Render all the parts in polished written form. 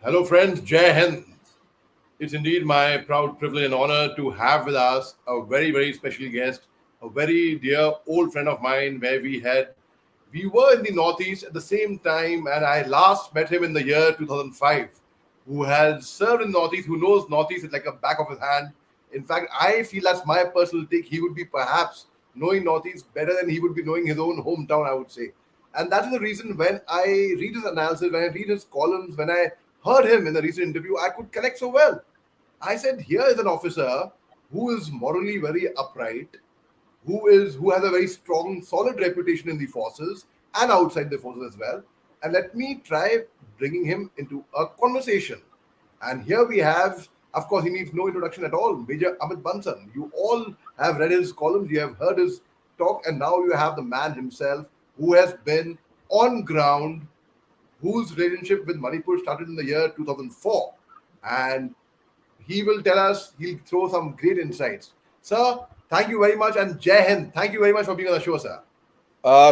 Hello, friends. Jai Hind. It's indeed my proud privilege and honor to have with us a very, very special guest, a very dear old friend of mine. We were in the Northeast at the same time, and I last met him in the year 2005. Who has served in Northeast, who knows Northeast like a back of his hand. In fact, I feel that's my personal take. He would be perhaps knowing Northeast better than he would be knowing his own hometown, I would say. And that is the reason when I read his analysis, when I read his columns, when I heard him in the recent interview, I could connect so well. I said, here is an officer who is morally very upright, who has a very strong, solid reputation in the forces and outside the forces as well. And let me try bringing him into a conversation. And here we have, of course, he needs no introduction at all, Major Amit Bansal. You all have read his columns, you have heard his talk, and now you have the man himself who has been on ground, whose relationship with Manipur started in the year 2004. And he will tell us, he'll throw some great insights. Sir, thank you very much. And Jai Hind, thank you very much for being on the show, sir.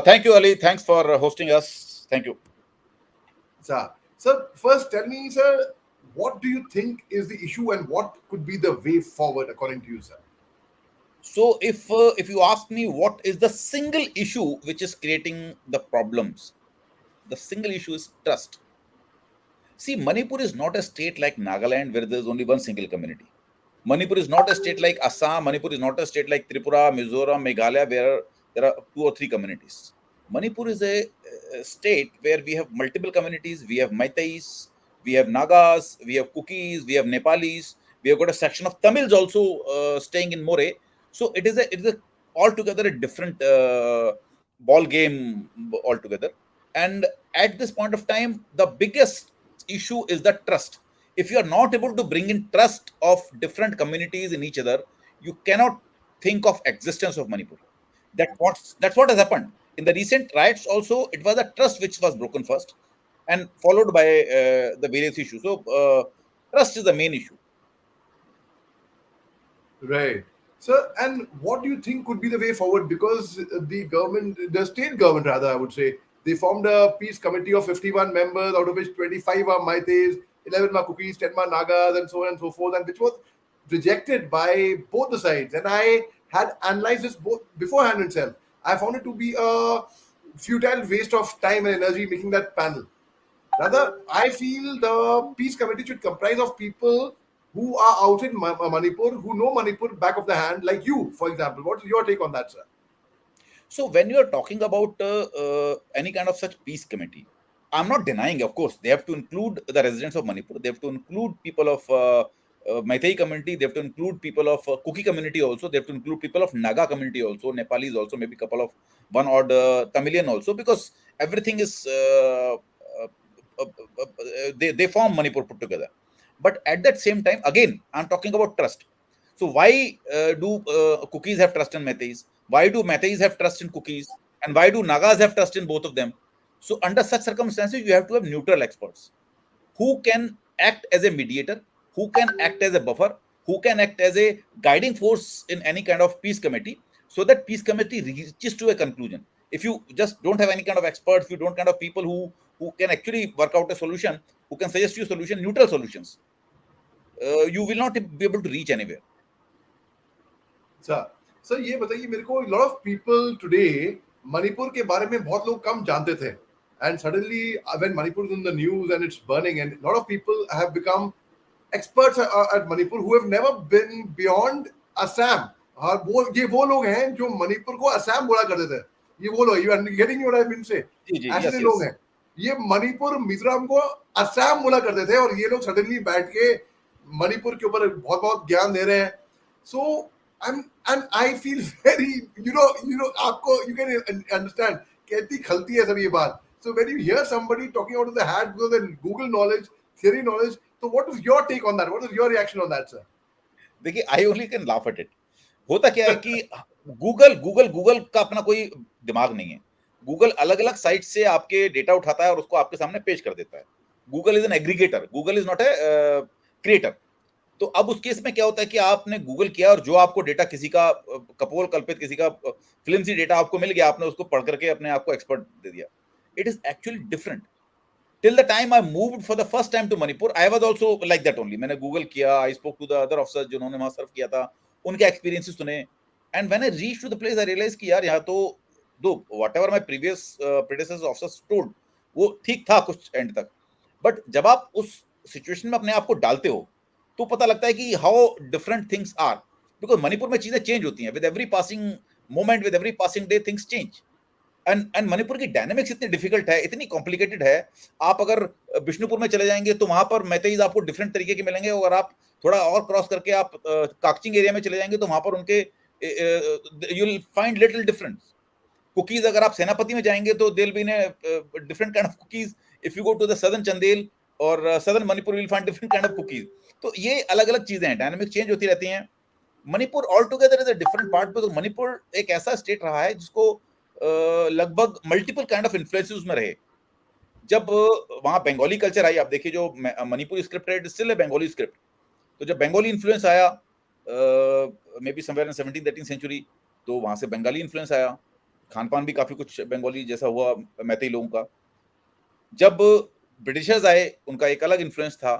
Thank you, Ali. Thanks for hosting us. Thank you. Sir, first tell me, sir, what do you think is the issue and what could be the way forward according to you, sir? So, if you ask me what is the single issue which is creating the problems, the single issue is trust. See, Manipur is not a state like Nagaland where there is only one single community. Manipur is not a state like Assam. Manipur is not a state like Tripura, Mizoram, Meghalaya, where there are two or three communities. Manipur is a state where we have multiple communities. We have Meiteis, we have Nagas, we have Kukis, we have Nepalis. We have got a section of Tamils also staying in More. So it is a altogether a different ball game altogether. And at this point of time, the biggest issue is the trust. If you are not able to bring in trust of different communities in each other, you cannot think of existence of Manipur. That's what has happened in the recent riots. Also, it was the trust which was broken first, and followed by the various issues. So, trust is the main issue. Right. Sir, and what do you think could be the way forward? Because the state government rather, I would say, they formed a peace committee of 51 members, out of which 25 are Meiteis, 11 are Kukis, 10 are Nagas, and so on and so forth, and which was rejected by both the sides. And I had analyzed this both beforehand itself. I found it to be a futile waste of time and energy making that panel. Rather, I feel the peace committee should comprise of people who are out in Manipur, who know Manipur back of the hand, like you, for example. What is your take on that, sir? So, when you are talking about any kind of such peace committee, I'm not denying, of course, they have to include the residents of Manipur. They have to include people of Meitei community. They have to include people of Kuki community also. They have to include people of Naga community also, Nepalis also, maybe couple of one odd Tamilian also, because everything is they form Manipur put together. But at that same time, again, I'm talking about trust. So why do Kukis have trust in Meiteis? Why do Meiteis have trust in Kukis? And why do Nagas have trust in both of them? So under such circumstances, you have to have neutral experts who can act as a mediator, who can act as a buffer, who can act as a guiding force in any kind of peace committee, so that peace committee reaches to a conclusion. If you just don't have any kind of experts, you don't kind of people who can actually work out a solution, who can suggest you solution, neutral solutions, you will not be able to reach anywhere. Sir sir ये बताइए मेरे को lot of people today Manipur के बारे में बहुत लोग कम जानते थे and suddenly when Manipur is in the news and it's burning and a lot of people have become experts at Manipur who have never been beyond Assam और वो लोग हैं जो मणिपुर को असम बोला करते थे ये वो लोग you are getting what I mean say जी जी ऐसे यस लोग यस हैं ये मणिपुर मिजोरम को असम बोला करते थे और ये लोग सडनली बैठ के मणिपुर के ऊपर बहुत बहुत ज्ञान दे रहे हैं सो and I feel very आपको you can understand कितनी खलती है सब ये बात so when you hear somebody talking out of the hat because of Google knowledge theory knowledge so what is your take on that what is your reaction on that sir देखिए I only can laugh at it. होता क्या है कि Google का अपना कोई दिमाग नहीं है. गूगल अलग अलग साइट से आपके डेटा उठाता है और उसको आपके सामने पेश कर देता है. Google is an aggregator, Google is not a creator. तो अब उस केस में क्या होता है कि आपने गूगल किया और जो आपको डेटा किसी का कपोल कल्पित किसी का फिल्मसी डेटा आपको मिल गया, आपने उसको पढ़ करके अपने आप को एक्सपर्ट दे दिया. It is actually different. till the time I moved for the first time to Manipur, I was also like that only. मैंने Google किया, I spoke to the other officers जिन्होंने वहाँ सर्व किया था, उनके experiences सुने, and when I reached to the place, I realized कि यार यहाँ तो दो whatever my previous predecessors officers told, वो ठीक था कुछ end तक, but जब आप उस situation में अपने आप को डालते हो, तो पता लगता है कि how different things are, because Manipur में चीजें change होती हैं with every passing moment, with every passing day, things change. And Manipur की डायनेमिक्स इतनी डिफिकल्ट है, इतनी कॉम्प्लिकेटेड है। आप अगर बिष्णुपुर में चले जाएंगे तो वहां पर मैतेईज आपको डिफरेंट तरीके के मिलेंगे, और आप थोड़ा और क्रॉस करके आप काकचिंग एरिया में चले जाएंगे तो वहां पर उनके you will find little difference. Cookies अगर आप सेनापति में जाएंगे तो they will be different kind of cookies, if you go to the southern Chandel और southern Manipur will find different kind of cookies. तो ये अलग अलग चीजें हैं, डायनेमिक चेंज होती रहती हैं। Manipur all together is a different part, because Manipur एक ऐसा स्टेट रहा है जिसको लगभग मल्टीपल काइंड ऑफ इन्फ्लुएंसेस उसमें रहे। जब वहां बंगाली कल्चर आई, आप देखिए जो मणिपुरी स्क्रिप्ट है, स्टिल है बंगाली स्क्रिप्ट। तो जब बंगाली इन्फ्लुएंस आया may be somewhere in 17th 18th century, तो वहां से बंगाली इन्फ्लुएंस आया, खान पान भी काफी कुछ बंगाली जैसा हुआ मैतेई लोगों का। जब ब्रिटिशर्स आए, उनका एक अलग इन्फ्लुएंस था।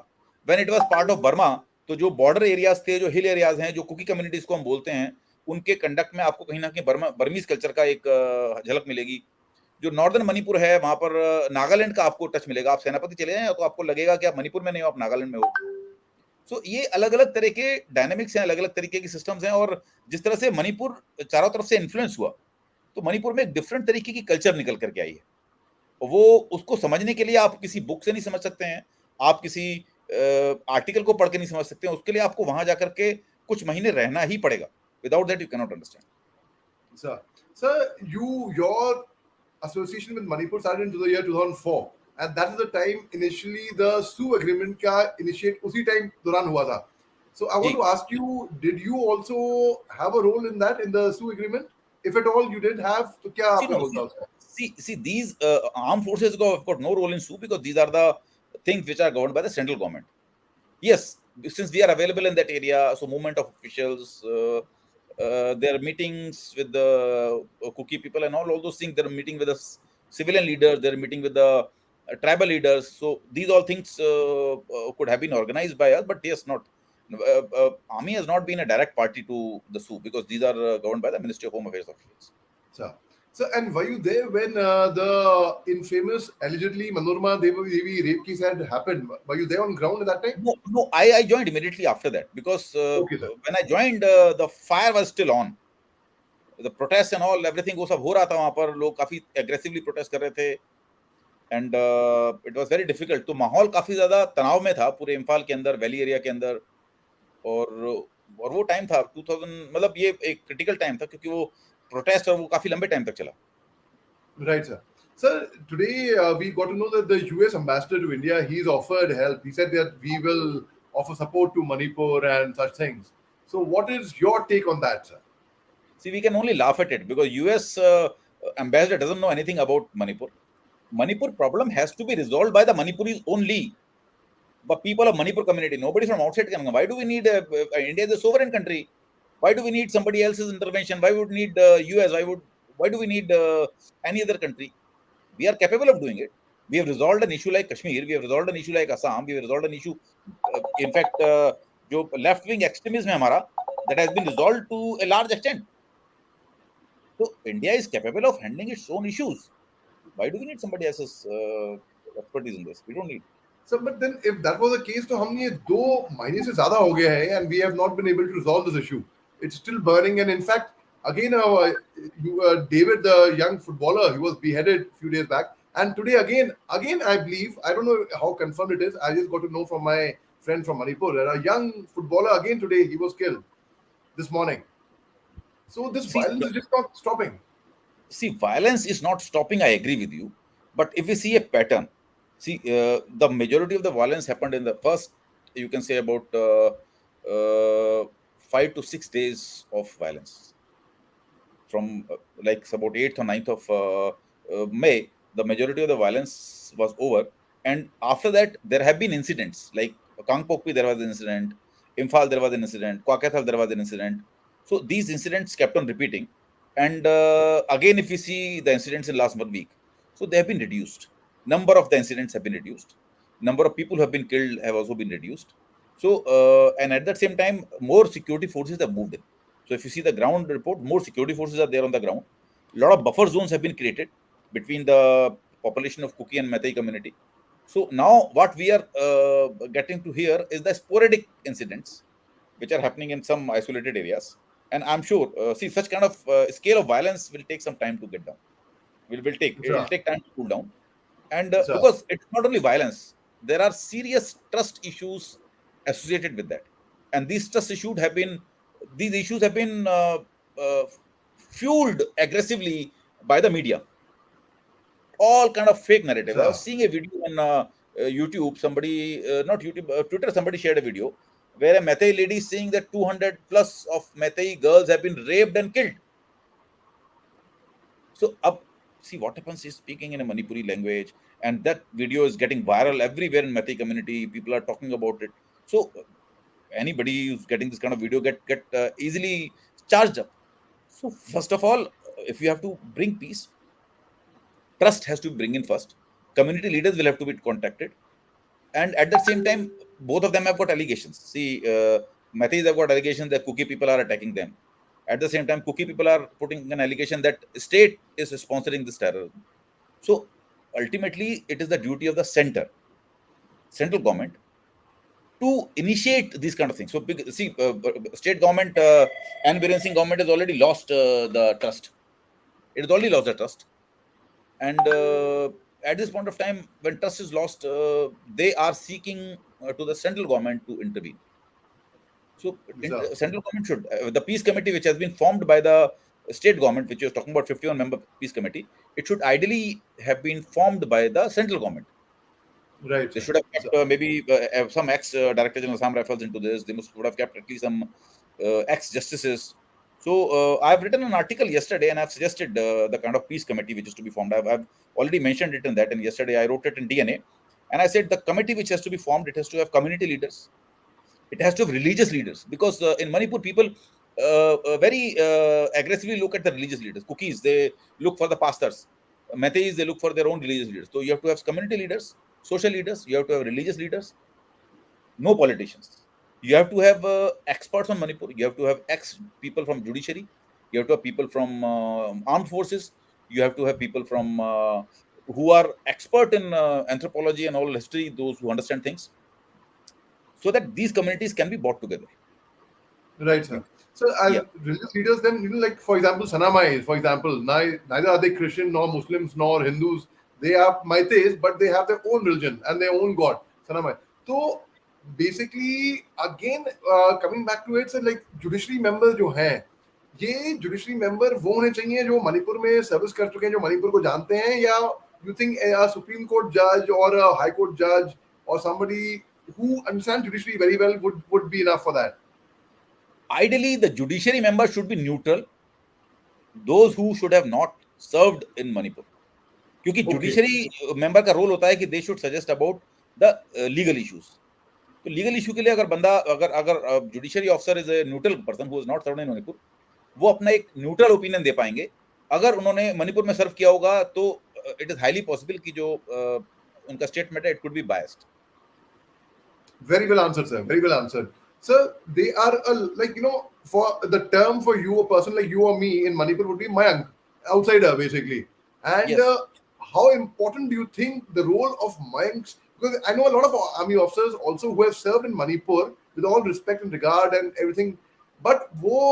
When it was part of Burma, तो जो बॉर्डर एरियाज थे, जो हिल एरियाज हैं, जो कुकी कम्युनिटीज को हम बोलते हैं, उनके कंडक्ट में आपको कहीं ना कहीं बर्मीज कल्चर का एक झलक मिलेगी। जो नॉर्दर्न मणिपुर है, वहां पर नागालैंड का आपको टच मिलेगा। आप सेनापति चले जाएं तो आपको लगेगा कि आप मणिपुर में नहीं हो, आप नागालैंड में हो। सो ये अलग अलग तरह के डायनेमिक्स हैं, अलग अलग तरीके की सिस्टम्स हैं। और जिस तरह से मणिपुर चारों तरफ से इन्फ्लुएंस हुआ, तो मणिपुर में एक डिफरेंट तरीके की कल्चर निकल करके आई है। वो उसको समझने के लिए आप किसी बुक से नहीं समझ सकते हैं, आप किसी आर्टिकल को पढ़ के नहीं समझ सकते हैं। उसके लिए आपको वहां जाकर के कुछ महीने रहना ही पड़ेगा। Without that you can not understand. Your association with Manipur started into the year 2004, and that is the time initially the Sioux agreement का initiate उसी time दौरान हुआ था. So I want ji to ask you, did you also have a role in that, in the Sioux agreement? If at all you did have, तो क्या see आपका no role see था उसका? see these armed forces have got no role in SU, because these are the things which are governed by the central government. Yes, since we are available in that area, so movement of officials, their meetings with the Kuki people and all those things, they're meeting with the civilian leaders, they're meeting with the tribal leaders. So these all things could have been organized by us, but yes, not army has not been a direct party to the SU, because these are governed by the Ministry of Home Affairs officials. So, and were you there when the infamous allegedly Manorma Devi rape case had happened? Were you there on ground at that time? No, I joined immediately after that, because Okay, sir. when I joined, the fire was still on. The protests and all, everything वो सब हो रहा था वहां पर, लोग काफी aggressively protest कर रहे थे, and it was very difficult. तो माहौल काफी ज्यादा तनाव में था पूरे इम्फाल के अंदर, वैली एरिया के अंदर। और वो टाइम था 2000, मतलब ये एक क्रिटिकल टाइम था, क्योंकि वो प्रोटेस्ट और वो काफी लंबे टाइम तक चला। Right, sir. Sir, today we got to know that the US ambassador to India, he's offered help. He said that we will offer support to Manipur and such things. So, what is your take on that, sir? See, we can only laugh at it, because US ambassador doesn't know anything about Manipur. Manipur problem has to be resolved by the Manipuris only, but people of Manipur community. Nobody from outside can come. Why do we need India is a sovereign country? Why do we need somebody else's intervention? Why would we need US? Why do we need any other country? We are capable of doing it. We have resolved an issue like Kashmir. We have resolved an issue like Assam. We have resolved an issue, in fact, जो left wing extremism है हमारा, that has been resolved to a large extent. So India is capable of handling its own issues. Why do we need somebody else's expertise in this? We don't need. So, but then if that was the case, तो हम ये 2 महीने से ज़्यादा हो गया है, and we have not been able to resolve this issue. It's still burning, and in fact, again, David, the young footballer, he was beheaded a few days back, and today again, I believe, I don't know how confirmed it is. I just got to know from my friend from Manipur that a young footballer again today he was killed this morning. So this See, violence is just not stopping. see, violence is not stopping. I agree with you, but if we see a pattern, see, the majority of the violence happened in the first, you can say about 5 to 6 days of violence. From like about 8th or 9th of May, the majority of the violence was over. And after that, there have been incidents like Kangpokpi, there was an incident, Imphal, there was an incident, Kwakathal, there was an incident. So these incidents kept on repeating. And again, if we see the incidents in last 1 week, so they have been reduced. Number of the incidents have been reduced. Number of people who have been killed have also been reduced. So, and at that same time, more security forces have moved in. So, if you see the ground report, more security forces are there on the ground. A lot of buffer zones have been created between the population of Kuki and Meitei community. So now what we are getting to hear is the sporadic incidents which are happening in some isolated areas. And I'm sure, see, such kind of scale of violence will take some time to get down. It'll अच्छा take time to cool down. And अच्छा because it's not only violence, there are serious trust issues associated with that. And these issues have been uh, fueled aggressively by the media, all kind of fake narratives. I अच्छा was seeing a video on YouTube. Somebody, not YouTube, Twitter. Somebody shared a video where a Meitei lady is saying that 200 plus of Meitei girls have been raped and killed. So, up, see what happens. She's speaking in a Manipuri language, and that video is getting viral everywhere in Meitei community. People are talking about it. So, anybody who's getting this kind of video get easily charged up. So, first of all, if you have to bring peace, trust has to be bring in first. Community leaders will have to be contacted, and at the same time, both of them have got allegations. See, Mathis have got allegations that Kuki people are attacking them. At the same time, Kuki people are putting an allegation that state is sponsoring this terrorism. So ultimately, it is the duty of the central government to initiate these kind of things. So see, state government and Biren Singh government has already lost the trust. It has already lost the trust. And at this point of time, when trust is lost, they are seeking to the central government to intervene. So अच्छा central government should, the peace committee which has been formed by the state government, which you was talking about, 51-member peace committee, it should ideally have been formed by the central government. Right They sir should have अच्छा kept maybe some ex director general Assam Rifles into this. They must would have kept at least some ex justices. So I've written an article yesterday, and I've suggested the kind of peace committee which is to be formed. I've already mentioned it in that, and yesterday I wrote it in DNA, and I said the committee which has to be formed, it has to have community leaders, it has to have religious leaders, because in Manipur people very aggressively look at the religious leaders. Cookies, they look for the pastors. Metheis, they look for their own religious leaders. So you have to have community leaders, social leaders, you have to have religious leaders, no politicians. You have to have experts on Manipur. You have to have ex people from judiciary. You have to have people from armed forces. You have to have people from who are expert in anthropology and all history, those who understand things, so that these communities can be brought together. Right, sir. So, Yeah. as religious leaders, then, like, for example, Sanamais, for example, neither are they Christian nor Muslims nor Hindus. They are Maites, but they have their own religion and their own God, Sanamai. So, basically, again, coming back to it, so, like, judiciary members जो हैं, ये judiciary member वो होने चाहिए जो मणिपुर में service कर चुके हैं, जो मणिपुर को जानते हैं, या you think a Supreme Court judge or a High Court judge or somebody who understands judiciary very well would be enough for that? Ideally, the judiciary member should be neutral, those who should have not served in Manipur. क्योंकि Okay. Judiciary member का role होता है कि they should suggest about the legal issues. तो legal issue के लिए अगर बंदा, अगर अगर judiciary officer is a neutral person who is not served in Manipur, वो अपना एक न्यूट्रल ओपिनियन दे पाएंगे. अगर उन्होंने मणिपुर में सर्व किया होगा तो इट इज हाईली पॉसिबल कि जो उनका स्टेटमेंट है it could be biased. Very well answered, sir. Very well answered. Sir, they are like, for the term for you, a person like you or me in Manipur would be Mayank, outsider basically. And Yes. how important do you think the role of Mayanks? Because I know a lot of army officers also who have served in Manipur, with all respect and regard and everything. But वो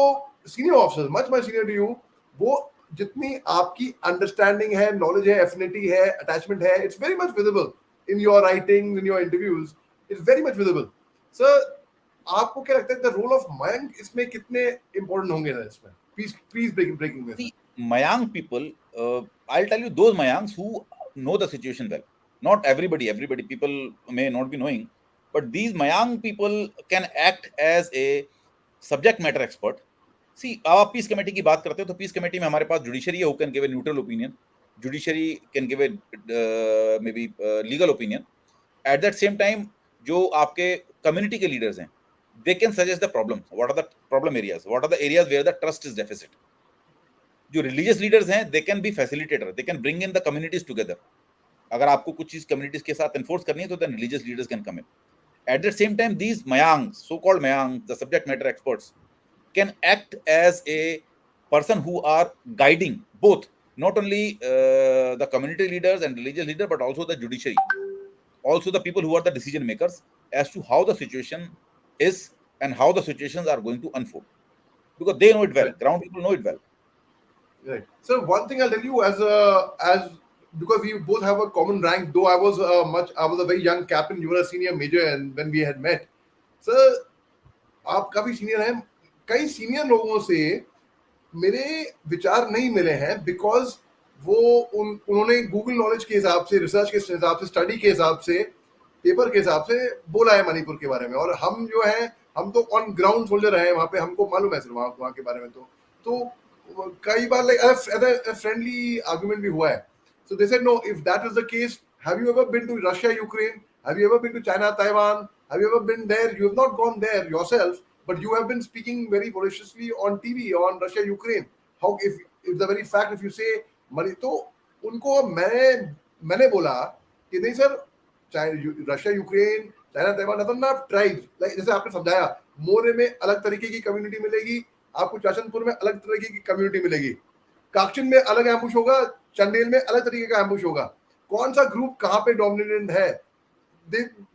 senior officers, much senior to you, वो जितनी आपकी understanding है, knowledge है, affinity है, attachment है, it's very much visible in your writings, in your interviews. It's very much visible. Sir, आपको क्या लगता है the role of Mayank इसमें कितने important होंगे सर इसमें? Please breaking this. See, Mayang people, I'll tell you those Mayangs who know the situation well. Not everybody people may not be knowing, but these Mayang people can act as a subject matter expert. See, आप peace committee की बात करते हो तो peace committee में हमारे पास judiciary है, who can give a neutral opinion. Judiciary can give a maybe legal opinion. At that same time, जो आपके community के leaders हैं, they can suggest the problems. What are the problem areas? What are the areas where the trust is deficit? जो religious leaders हैं, they can be facilitator, they can bring in the communities together. अगर आपको कुछ चीज communities के साथ enforce करनी है तो then religious leaders can come in. At the same time, these mayangs, so-called mayangs, the subject matter experts, can act as a person who are guiding both, not only the community leaders and religious leaders, but also the judiciary, also the people who are the decision makers, as to how the situation is and how the situations are going to unfold, because they know it well. Right. Ground people know it well. Right. So one thing I'll tell you, as because we both have a common rank, though I was a very young captain, you were a senior major, and when we had met, sir, आप काफी senior हैं. कई senior लोगों से मेरे विचार नहीं मिले हैं, बिकॉज वो उन्होंने गूगल नॉलेज के हिसाब से, रिसर्च के हिसाब से, स्टडी के हिसाब से, पेपर के हिसाब से बोला है मणिपुर के बारे में. और हम जो है, हम तो ऑन ग्राउंड सोल्जर रहे हैं वहाँ पे, हमको मालूम है सिर्फ वहाँ के बारे में. तो कई बार लाइक फ्रेंडली आर्गुमेंट भी हुआ है. So they said, no, if that is the case, have you ever been to Russia, Ukraine? Have you ever been to China, Taiwan? Have you ever been there? You have not gone there yourself, but you have been speaking very voraciously on TV on Russia, Ukraine. How if the very fact, if you say money, तो उनको मैंने बोला कि नहीं sir, Russia, Ukraine, China, Taiwan, not of tribes. Like जैसे आपने समझाया, मोरे में अलग तरीके की कम्युनिटी मिलेगी, आपको चाशनपुर में अलग तरीके की कम्युनिटी मिलेगी, काक्चिन में अलग एम्बुश होगा, चंदेल में अलग तरीके का एम्बुश होगा. कौन सा ग्रुप कहां पे डोमिनेंट है?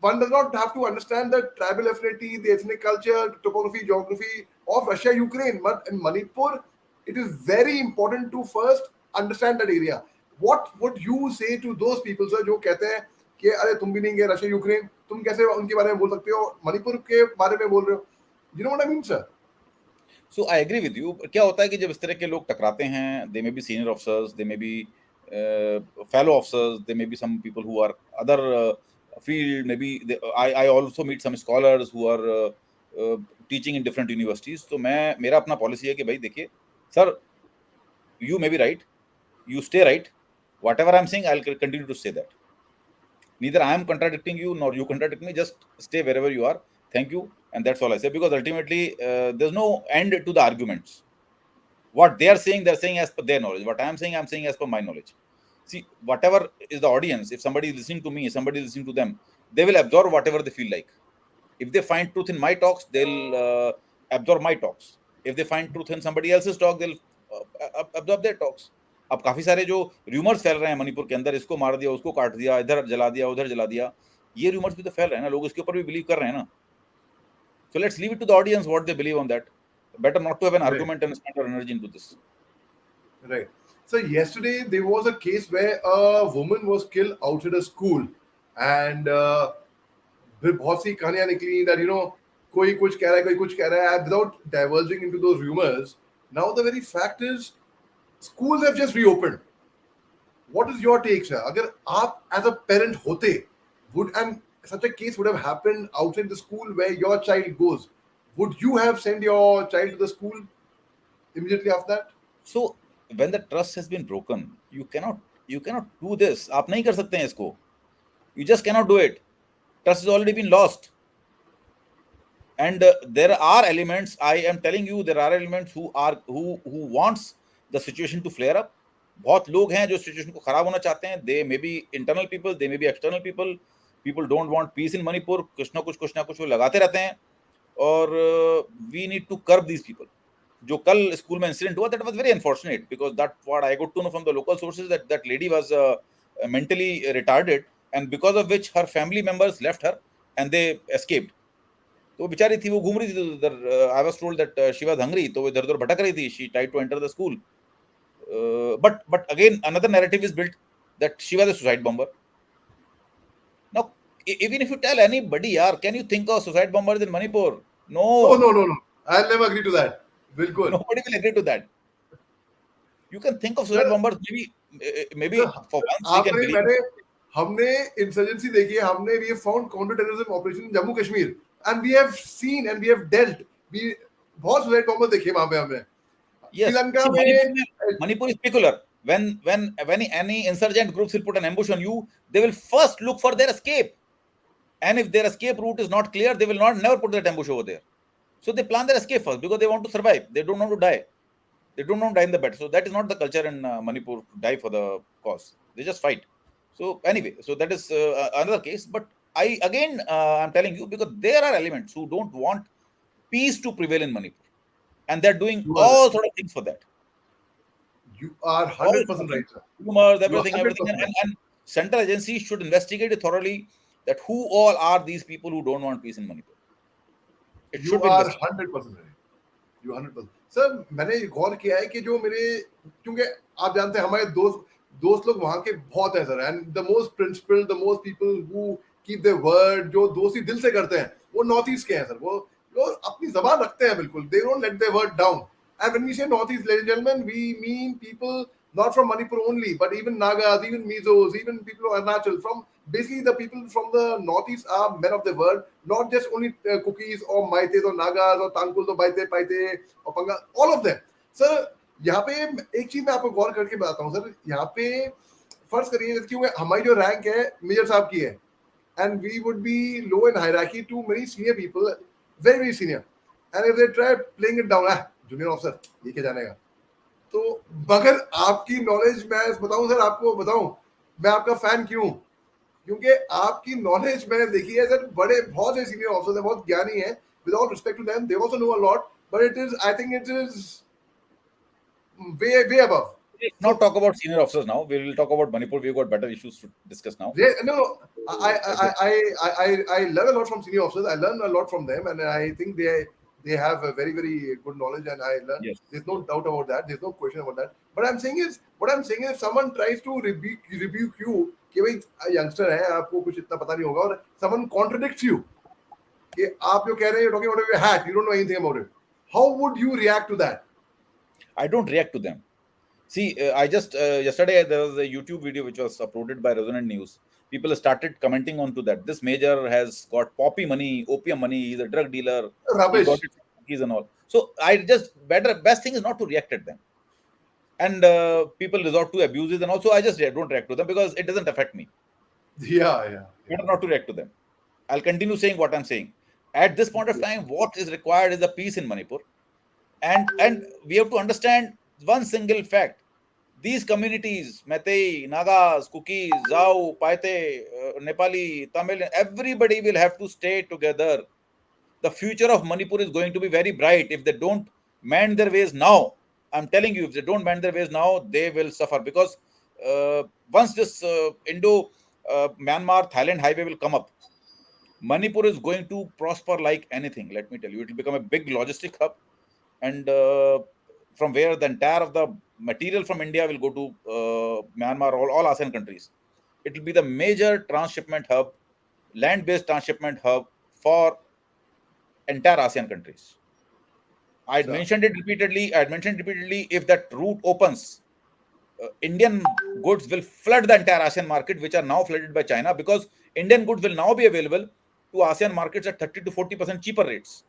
One does not have to understand the tribal affinity, the ethnic culture, topography, geography of Russia, Ukraine. But in Manipur, it is very important to first understand that area. What would you say to those people, sir, जो कहते हैं कि अरे तुम भी नहीं गए Russia, Ukraine, तुम कैसे उनके बारे में बोल सकते हो, मणिपुर के बारे में बोल रहे हो? You know what I mean, sir? So I agree with you. क्या होता है कि जब इस तरह के लोग टकराते हैं, they may be senior officers, they may be fellow officers, they may be some people who are other field, maybe I also meet some scholars who are teaching in different universities. तो मेरा अपना policy है कि भाई देखिए sir, you may be right, you stay right, whatever I'm saying I'll continue to say that. Neither I am contradicting you nor you contradict me, just stay wherever you are. Thank you, and that's all I say, because ultimately there's no end to the arguments. What they are saying, they're saying as per their knowledge. What I'm saying as per my knowledge. See, whatever is the audience, if somebody is listening to me, somebody is listening to them, they will absorb whatever they feel like. If they find truth in my talks, they'll absorb my talks. If they find truth in somebody else's talk, they'll absorb their talks. अब काफी सारे जो rumours फैल रहे हैं मणिपुर के अंदर, इसको मार दिया, उसको काट दिया, इधर जला दिया, उधर जला दिया, ये रूमर्स भी तो फैल रहे हैं ना, लोग इसके ऊपर भी बिलीव कर रहे हैं ना. So let's leave it to the audience what they believe on that. Better not to have an argument and spend our energy into this. Right. So yesterday there was a case where a woman was killed outside a school, and बहुत सी कहानियां निकली that कोई कुछ कह रहा है, कोई कुछ कह रहा है. Without diverging into those rumors, now the very fact is schools have just reopened. What is your take, sir? अगर आप as a parent होते, and such a case would have happened outside the school where your child goes, would you have sent your child to the school immediately after that? So when the trust has been broken, you cannot do this. आप नहीं कर सकते हैं इसको. You just cannot do it. Trust has already been lost. And there are elements, I am telling you, there are elements who wants the situation to flare up. बहुत लोग हैं जो सिचुएशन को खराब होना चाहते हैं. They may be internal people, they may be external people. People don't want peace in Manipur. कुछ ना कुछ वो लगाते रहते हैं. और we need to curb these people. जो कल स्कूल में इंसिडेंट हुआ, that was very unfortunate, because that what I got to know from the local sources, that lady was mentally retarded, and because of which her family members left her and they escaped. तो वो बेचारी थी, वो घूम रही थी उधर. I was told that she was hungry, तो वो इधर उधर भटक रही थी. She tried to enter the school, but again another narrative is built that she was a suicide bomber. Now even if you tell anybody, yaar, can you think of suicide bombers in Manipur? No. No. I'll never agree to that. Bilkul. Nobody will agree to that. You can think of suicide bombers, maybe for once we can believe. हमने insurgency देखी है, हमने we have found counter terrorism operation in Jammu Kashmir, and we have seen and we have dealt, we बहुत suicide bomber देखे वहां पे हमने. Yes. Sri Lanka See, में Manipur is peculiar. When any insurgent groups will put an ambush on you, they will first look for their escape, and if their escape route is not clear, they will never put that ambush over there. So they plan their escape first, because they want to survive. They don't want to die. They don't want to die in the battle. So that is not the culture in Manipur, to die for the cause. They just fight. So anyway, so that is another case. But I again, I'm telling you, because there are elements who don't want peace to prevail in Manipur, and they're doing You are all sort of things for that. you are All hundred sort of percent things, right, sir. rumors, You are everything, hundred everything, percent right. and central agencies should investigate it thoroughly. That who all are these people who don't want peace in Manipur? It should You be are investigated. 100% right. You 100%. Sir मैंने गौर किया है कि जो मेरे क्योंकि आप जानते हैं हमारे दोस्त लोग वहां के बहुत हैं sir and the most principle the most people who keep their word जो दोस्ती दिल से करते हैं वो नॉर्थ ईस्ट के हैं सर वो अपनी जबान रखते हैं बिल्कुल they don't let their word down and when we say north east ladies and gentleman we mean people not from Manipur only, but even Nagas, even Mizos, even people of Arunachal. From basically the people from the northeast are men of the word, not just only cookies or Maites or Nagas or Tangkuls or Baite, Paite or Panga, all of them. Sir, यहाँ पे एक चीज मैं आपको गौर करके बताता हूँ sir यहाँ पे फर्ज करिए क्योंकि हमारी जो रैंक है मेजर साहब की है and we would be low in hierarchy to many senior people, very very senior, and if they try playing it down, junior officer ये क्या जानेगा तो मगर आपकी नॉलेज मैं बताऊं सर आपको बताऊं मैं आपका फैन क्यों क्योंकि आपकी नॉलेज मैंने देखी है सर बड़े बहुत से सीनियर ऑफिसर्स हैं बहुत ज्ञानी हैं with all respect to them they also know a lot but it is I think it is way above Let's so not talk about senior officers now. We will talk about Manipur. We've got better issues to discuss now. no I, I Okay. I learn a lot from senior officers I learn a lot from them and I think they have a very very good knowledge and I learn Yes. there's no doubt about that there's no question about that but I'm saying is what I'm saying is if someone tries to rebuke you कि भाई youngster है आपको कुछ इतना पता नहीं होगा और someone contradicts you कि आप जो कह रहे हैं you're talking about your hat you don't know anything about it how would you react to that I don't react to them. See, I just yesterday there was a YouTube video which was uploaded by Resonant News. People started commenting onto that. This major has got poppy money, opium money. He's a drug dealer. He got rubbish it from cookies and all. So I just best thing is not to react at them. And people resort to abuses, and also I just don't react to them because it doesn't affect me. yeah Better not to react to them. I'll continue saying what I'm saying. At this point of time, what is required is the peace in Manipur, and we have to understand one single fact. These communities, Meitei, Nagas, Kukis, Zao, Paite, Nepali, Tamil, everybody will have to stay together. The future of Manipur is going to be very bright if they don't mend their ways now. I'm telling you, if they don't mend their ways now, they will suffer because once this Indo Myanmar Thailand highway will come up, Manipur is going to prosper like anything. Let me tell you, it will become a big logistic hub, and from where the entire of the material from India will go to Myanmar, all ASEAN countries. It will be the major transshipment hub, land-based transshipment hub for entire ASEAN countries. I had sir mentioned it repeatedly. I had mentioned repeatedly. If that route opens, Indian goods will flood the entire ASEAN market, which are now flooded by China, because Indian goods will now be available to ASEAN markets at 30 to 40% cheaper rates.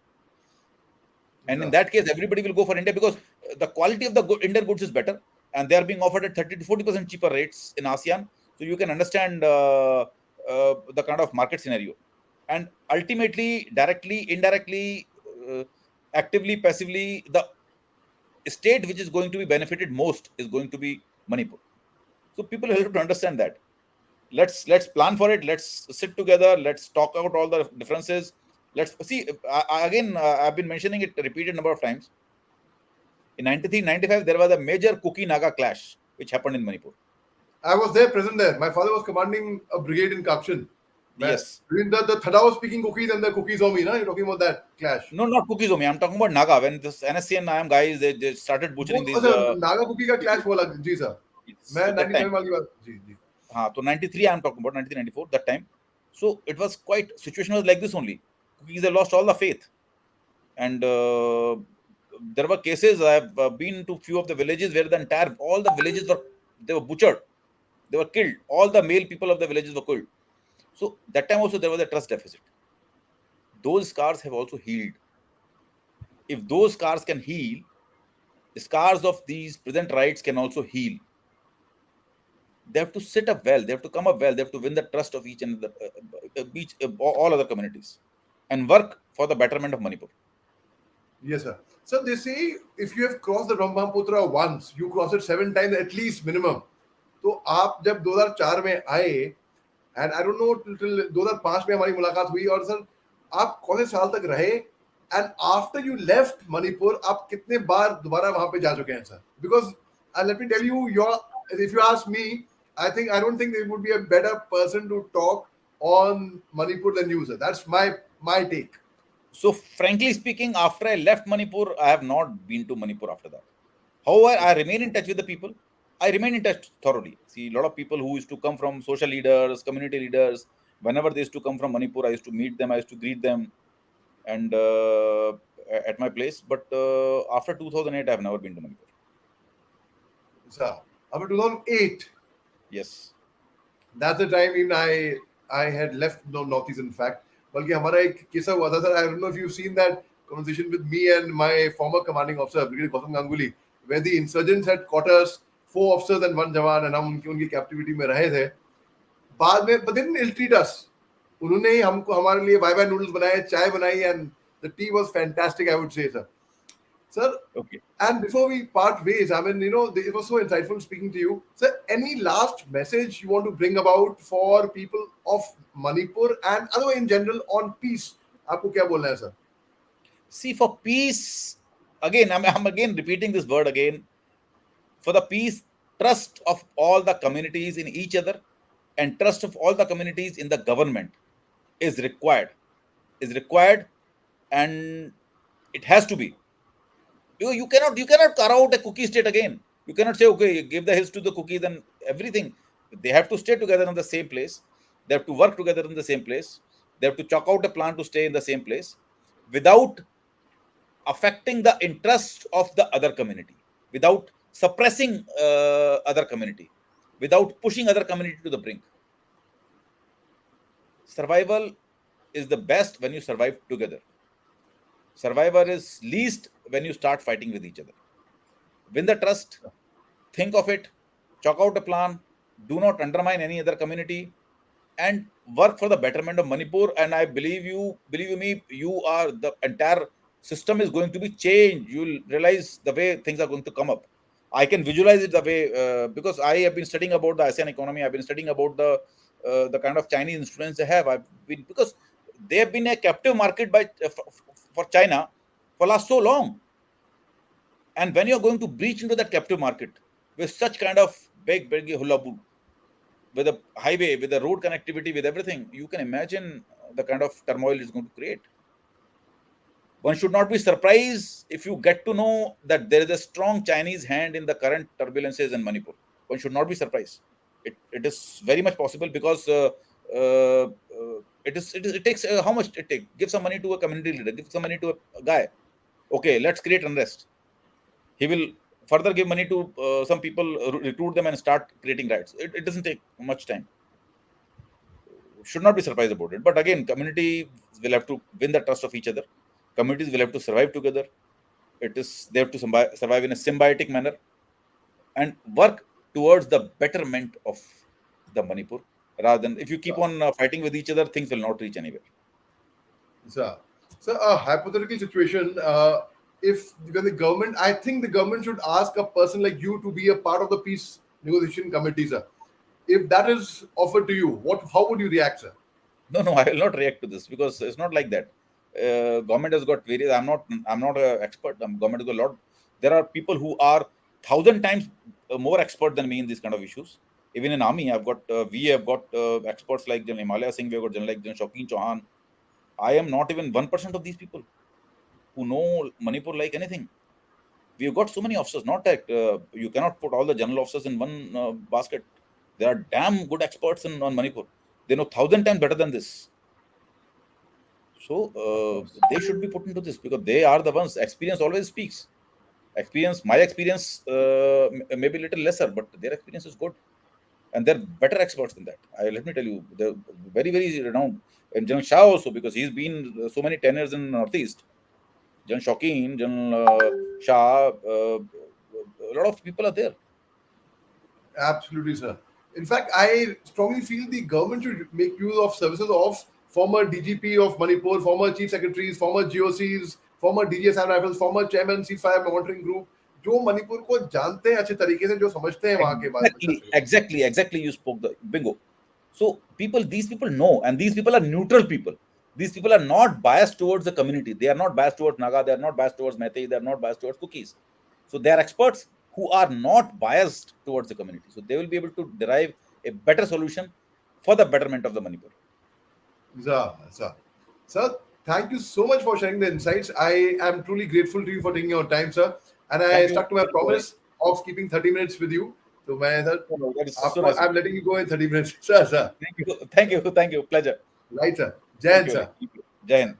And in sir that case, everybody will go for India because the quality of the Indian goods is better, and they are being offered at 30 to 40% cheaper rates in ASEAN. So you can understand the kind of market scenario. And ultimately, directly, indirectly, actively, passively, the state which is going to be benefited most is going to be Manipur. So people have to understand that. Let's plan for it. Let's sit together. Let's talk out all the differences. Let's see. Again, I've been mentioning it a repeated number of times. In 93, 95, there was a major Kuki Naga clash which happened in Manipur. I was there present there my father was commanding a brigade in Kapshan Yes. between the Thadao speaking cookies and the cookies army you're talking about that clash No, not Cookies only. I'm talking about Naga. When this NSC and IM guys, they started वो butchering these. अच्छा Naga cookie का clash बोला जी sir मैं So that time. 97 वाली बात जी जी So 93, I'm talking about 93, 94, that time. So it was quite, situation was like this only. Cookies have lost all the faith. And there were cases, I've been to few of the villages where all the villages they were butchered. They were killed. All the male people of the villages were killed. So that time also there was a trust deficit. Those scars have also healed. If those scars can heal, scars of these present rights can also heal. They have to sit up well. They have to come up well. They have to win the trust of each and all other communities, and work for the betterment of Manipur. yes sir so they say if you have crossed the Brahmaputra once you cross it 7 times at least minimum तो आप जब 2004 में आए, and I don't know till 2005 में हमारी मुलाकात हुई, और सर आप कौन से साल तक रहे, and after you left Manipur आप कितने बार दोबारा वहां पे जा चुके हैं sir? Because let me tell you your, if you ask me, I don't think there would be a better person to talk on Manipur than you, sir. That's my take. So, frankly speaking, after I left Manipur, I have not been to Manipur after that. However, I remain in touch with the people. I remain in touch thoroughly. See, a lot of people who used to come from social leaders, community leaders, whenever they used to come from Manipur, I used to meet them, I used to greet them, and at my place. But after 2008, I have never been to Manipur. Sir, after 2008, Yes. that's the time even I had left Northeast, in fact. बल्कि हमारा एक किस्सा हुआ था sir, I don't know if you've seen that conversation with me and my former commanding officer, Brigadier Gautam Ganguly, where the insurgents had caught us, 4 officers and 1 jawan, and हम उनकी captivity में रहे थे. बाद में, but they didn't ill treat us. उन्होंने ही हमको हमारे लिए वाई नूडल्स बनाए, चाय बनाई, and the tea was fantastic, I would say, sir. Sir, Okay. and before we part ways, I mean, it was so insightful speaking to you. Sir, any last message you want to bring about for people of Manipur and otherwise in general on peace? आपको क्या बोलना है, sir? See, for peace, again, I'm again repeating this word again. For the peace, trust of all the communities in each other and trust of all the communities in the government is required. Is required, and it has to be. You cannot carve out a cookie state again. You cannot say, okay, give the hills to the cookies and everything. They have to stay together in the same place. They have to work together in the same place. They have to chalk out a plan to stay in the same place without affecting the interests of the other community, without suppressing other community, without pushing other community to the brink. Survival is the best when you survive together. Survivor is least when you start fighting with each other. Win the trust, think of it, chalk out a plan, do not undermine any other community, and work for the betterment of Manipur. And I believe you me, you are the entire system is going to be changed. You'll realize the way things are going to come up. I can visualize it the way because I have been studying about the ASEAN economy. I've been studying about the kind of Chinese influence they have. I've been because they have been a captive market by for China for last so long. And when you're going to breach into that captive market with such kind of big hullabaloo, with a highway, with the road connectivity, with everything, you can imagine the kind of turmoil it's going to create. One should not be surprised if you get to know that there is a strong Chinese hand in the current turbulences in Manipur. One should not be surprised. It is very much possible because it takes how much it takes. Give some money to a community leader, give some money to a guy. Okay, let's create unrest. He will further give money to some people, recruit them, and start creating riots. It doesn't take much time. Should not be surprised about it. But again, community will have to win the trust of each other. Communities will have to survive together. They have to survive in a symbiotic manner and work towards the betterment of the Manipur. Rather than if you keep on fighting with each other, things will not reach anywhere. Sir, a hypothetical situation. If when the government, I think the government should ask a person like you to be a part of the peace negotiation committee, sir. If that is offered to you, how would you react, sir? No, I will not react to this because it's not like that. Government has got various. I'm not an expert. Government has got a lot. There are people who are 1,000 times more expert than me in these kind of issues. Even in army, we have got experts like General Himalaya Singh. We have got General like General Shaukin Chauhan. I am not even 1% of these people who know Manipur like anything. We have got so many officers. Not that you cannot put all the general officers in one basket. There are damn good experts on Manipur. They know 1,000 times better than this. So Of course. they should be put into this because they are the ones. Experience always speaks. My experience may be a little lesser, but their experience is good, and they're better experts than that. Let me tell you, they're very, very renowned. And General Shah also, because he's been so many tenures in Northeast. General Shaukin, General Shah, a lot of people are there. Absolutely, sir. In fact, I strongly feel the government should make use of services of former DGP of Manipur, former chief secretaries, former GOCs, former DGS rifles, former chairman ceasefire monitoring group. जो मणिपुर को जानते हैं अच्छे तरीके से, जो समझते हैं वहां के बारे में Exactly, country को. exactly, exactly. You spoke the bingo. So these people know, and these people are neutral people. These people are not biased towards the community. They are not biased towards Naga. They are not biased towards Meitei. They are not biased towards Cookies. So they are experts who are not biased towards the community. So they will be able to derive a better solution for the betterment of the Manipur. Sir, thank you so much for sharing the insights. I am truly grateful to you for taking your time, sir. And I Thank you. stuck to my promise of keeping 30 minutes with you. So, sir, That is so nice. I'm letting you go in 30 minutes. Sir. Thank you. Thank you. Thank you. Pleasure. Right, sir. Jai Thank Hind, you. sir. Jai Hind.